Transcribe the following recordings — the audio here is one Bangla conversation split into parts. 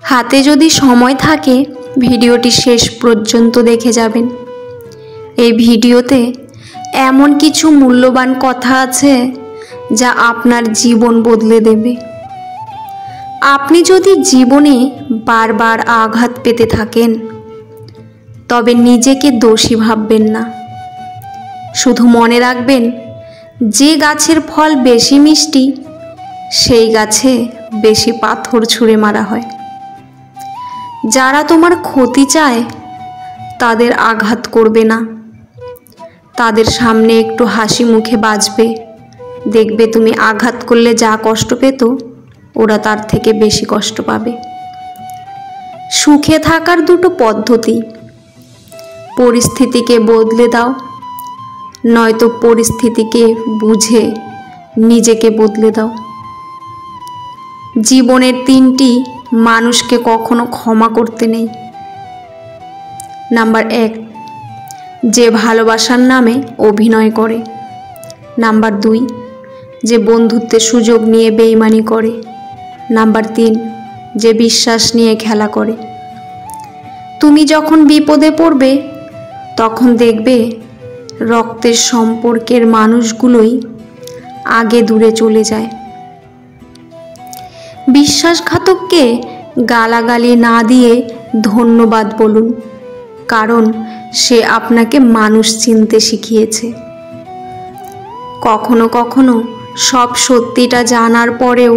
হাতে যদি সময় থাকে ভিডিওটি শেষ পর্যন্ত দেখে যাবেন। এই ভিডিওতে এমন কিছু মূল্যবান কথা আছে যা আপনার জীবন বদলে দেবে। আপনি যদি জীবনে বারবার আঘাত পেতে থাকেন তবে নিজেকে দোষী ভাববেন না। শুধু মনে রাখবেন, যে গাছের ফল বেশি মিষ্টি সেই গাছে বেশি পাথর ছুঁড়ে মারা হয়। যারা তোমার ক্ষতি চায় তাদের আঘাত করবে না, তাদের সামনে একটু হাসি মুখে বাঁচবে। দেখবে তুমি আঘাত করলে যা কষ্ট পেত ওরা তার থেকে বেশি কষ্ট পাবে। সুখে থাকার দুটো পদ্ধতি: পরিস্থিতিকে বদলে দাও, নয়তো পরিস্থিতিকে বুঝে নিজেকে বদলে দাও। জীবনের 3টি মানুষকে কখনো ক্ষমা করতে নেই। নাম্বার 1, যে ভালোবাসার নামে অভিনয় করে। নাম্বার 2, যে বন্ধুত্বের সুযোগ নিয়ে বেইমানি করে। নাম্বার 3, যে বিশ্বাস নিয়ে খেলা করে। তুমি যখন বিপদে পড়বে তখন দেখবে রক্তের সম্পর্কের মানুষগুলোই আগে দূরে চলে যায়। বিশ্বাসঘাতককে গালাগালি না দিয়ে ধন্যবাদ বলুন, কারণ সে আপনাকে মানুষ চিনতে শিখিয়েছে। কখনো কখনো সব সত্যিটা জানার পরেও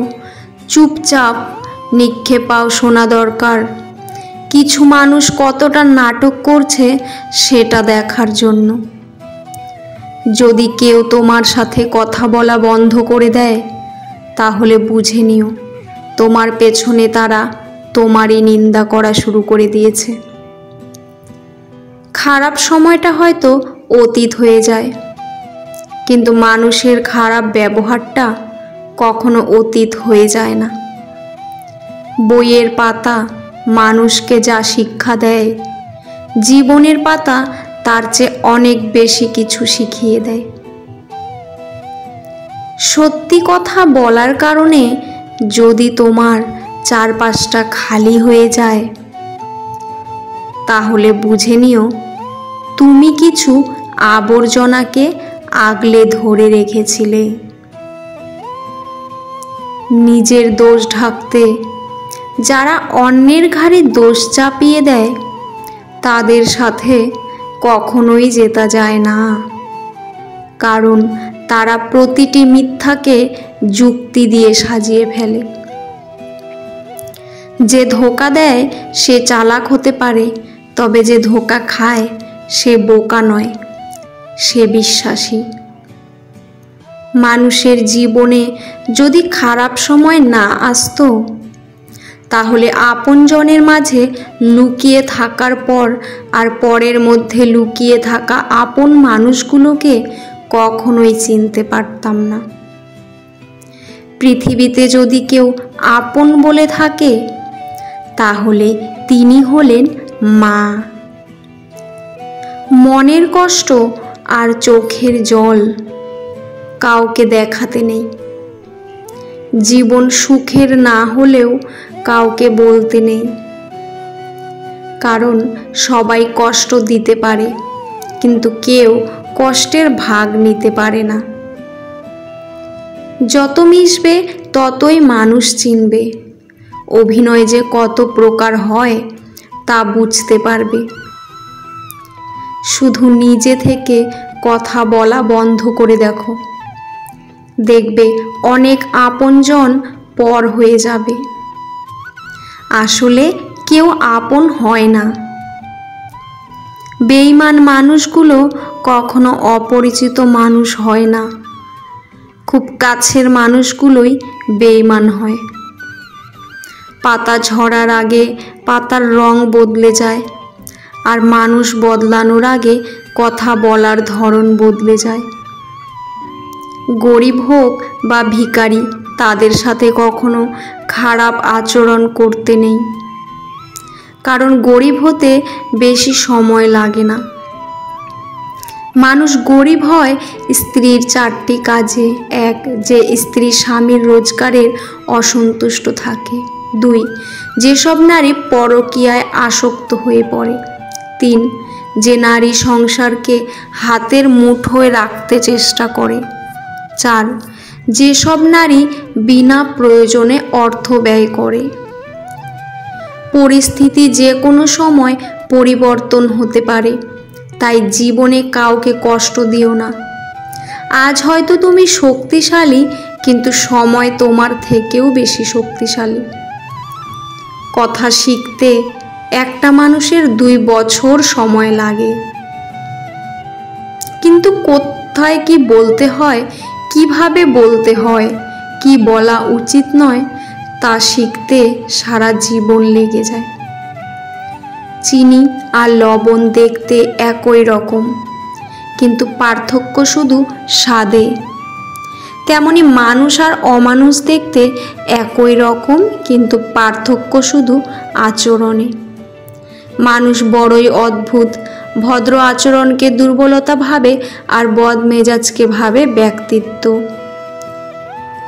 চুপচাপ নিক্ষেপাও শোনা দরকার। কিছু মানুষ কতটা নাটক করছে সেটা দেখার জন্য। যদি কেউ তোমার সাথে কথা বলা বন্ধ করে দেয় তাহলে বুঝে নিও তোমার পেছনে তারা তোমারই নিন্দা করা শুরু করে দিয়েছে। খারাপ সময়টা হয়তো অতীত হয়ে যায়, কিন্তু মানুষের খারাপ ব্যবহারটা কখনো অতীত হয়ে যায় না। বইয়ের পাতা মানুষকে যা শিক্ষা দেয়, জীবনের পাতা তার চেয়ে অনেক বেশি কিছু শিখিয়ে দেয়। সত্যি কথা বলার কারণে যদি তোমার চারপাশটা খালি হয়ে যায় তাহলে বুঝে নিও তুমি কিছু আবর্জনাকে আগলে ধরে রেখেছিলে। নিজের দোষ ঢাকতে যারা অন্যের ঘাড়ে দোষ চাপিয়ে দেয় তাদের সাথে কখনোই জেতা যায় না, কারণ তারা প্রতিটি মিথ্যাকে যুক্তি দিয়ে সাজিয়ে ফেলে। যে ধোঁকা দেয় সে চালাক হতে পারে, তবে যে ধোঁকা খায় সে বোকা নয়, সে বিশ্বাসী। মানুষের জীবনে যদি খারাপ সময় না আসতো তাহলে আপনজনের মাঝে লুকিয়ে থাকার পর আর পরের মধ্যে লুকিয়ে থাকা আপন মানুষগুলোকে কখনোই চিনতে পারতাম না। পৃথিবীতে যদি কেউ আপন বলে থাকে তাহলে তিনি হলেন মা। মনের কষ্ট আর চোখের জল কাউকে দেখাতে নেই। জীবন সুখের না হলেও কাউকে বলতে নেই, কারণ সবাই কষ্ট দিতে পারে কিন্তু কেউ কষ্টের ভাগ নিতে পারে না। যত মিশবে ততই মানুষ চিনবে। অভিনয় যে কত প্রকার হয় তা বুঝতে পারবে। শুধু নিজে থেকে কথা বলা বন্ধ করে দেখো, দেখবে অনেক আপনজন পর হয়ে যাবে। আসলে কেউ আপন হয় না। বেঈমান মানুষগুলো কখনো অপরিচিত মানুষ হয় না, খুব কাছের মানুষগুলোই বেঈমান হয়। পাতা ঝরার আগে পাতার রং বদলে যায়, আর মানুষ বদলানোর আগে কথা বলার ধরন বদলে যায়। গরিব হোক বা ভিখারি, তাদের সাথে কখনো খারাপ আচরণ করতে নেই, কারণ গরিব হতে বেশি সময় লাগে না। মানুষ গরিব হয় স্ত্রীর 4টি কাজে। 1, যে স্ত্রী স্বামীর রোজগারের অসন্তুষ্ট থাকে। 2. যেসব নারী পরকীয়ায় আসক্ত হয়ে পড়ে। 3. যে নারী সংসারকে হাতের মুঠোয় রাখতে চেষ্টা করে। 4. যেসব নারী বিনা প্রয়োজনে অর্থ ব্যয় করে। পরিস্থিতি যে কোনো সময় পরিবর্তন হতে পারে, তাই জীবনে কাউকে কষ্ট দিও না। আজ হয়তো তুমি শক্তিশালী, কিন্তু সময় তোমার থেকেও বেশি শক্তিশালী। কথা শিখতে একটা মানুষের 2 বছর সময় লাগে, কিন্তু কোথায় কি বলতে হয়, কিভাবে বলতে হয়, কি বলা উচিত নয়, তা শিখতে সারা জীবন লেগে যায়। চিনি আর লবণ দেখতে একই রকম, কিন্তু পার্থক্য শুধু স্বাদে। তেমনি মানুষ আর অমানুষ দেখতে একই রকম, কিন্তু পার্থক্য শুধু আচরণে। মানুষ বড়ই অদ্ভুত, ভদ্র আচরণকে দুর্বলতা ভাবে আর বদমেজাজকে ভাবে ব্যক্তিত্ব।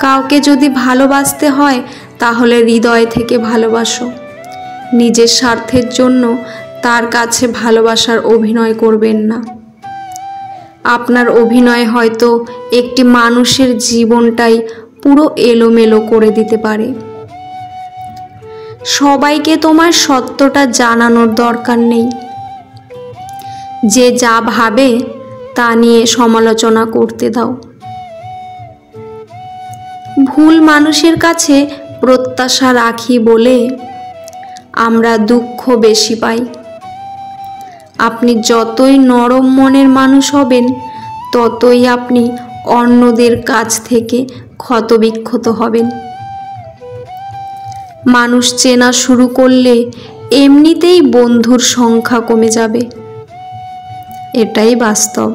কাউকে যদি ভালোবাসতে হয় তাহলে হৃদয় থেকে ভালোবাসো। নিজের স্বার্থের জন্য তার কাছে ভালোবাসার অভিনয় করবেন না। আপনার অভিনয় হয়তো একটি মানুষের জীবনটাই পুরো এলোমেলো করে দিতে পারে। সবাইকে তোমার সত্যটা জানানোর দরকার নেই। যে যা ভাবে তা নিয়ে সমালোচনা করতে দাও। ভুল মানুষের কাছে প্রত্যাশা রাখি বলে আমরা দুঃখ বেশি পাই। আপনি যতই নরম মনের মানুষ হবেন, ততই আপনি অন্যদের কাছ থেকে ক্ষতবিক্ষত হবেন। মানুষ চেনা শুরু করলে এমনিতেই বন্ধুর সংখ্যা কমে যাবে, এটাই বাস্তব।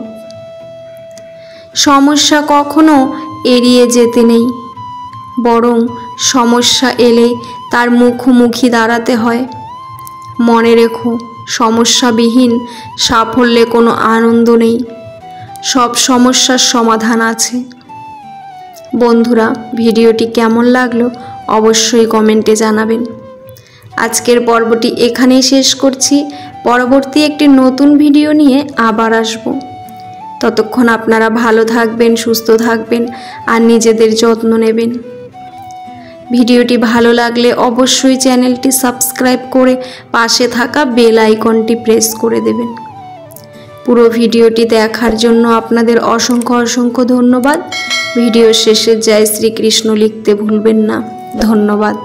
সমস্যা কখনো এড়িয়ে যেতে নেই, বরং সমস্যা এলে তার মুখোমুখি দাঁড়াতে হয়। মনে রেখো, সমস্যাবিহীন সাফল্যে কোনো আনন্দ নেই। সব সমস্যার সমাধান আছে। বন্ধুরা, ভিডিওটি কেমন লাগলো অবশ্যই কমেন্টে জানাবেন। আজকের পর্বটি এখানেই শেষ করছি। পরবর্তী একটি নতুন ভিডিও নিয়ে আবার আসব। ততক্ষণ আপনারা ভালো থাকবেন, সুস্থ থাকবেন আর নিজেদের যত্ন নেবেন। ভিডিওটি ভালো লাগলে অবশ্যই চ্যানেলটি সাবস্ক্রাইব করে পাশে থাকা বেল আইকনটি প্রেস করে দেবেন। পুরো ভিডিওটি দেখার জন্য আপনাদের অসংখ্য ধন্যবাদ। ভিডিও শেষে জয় শ্রীকৃষ্ণ লিখতে ভুলবেন না। ধন্যবাদ।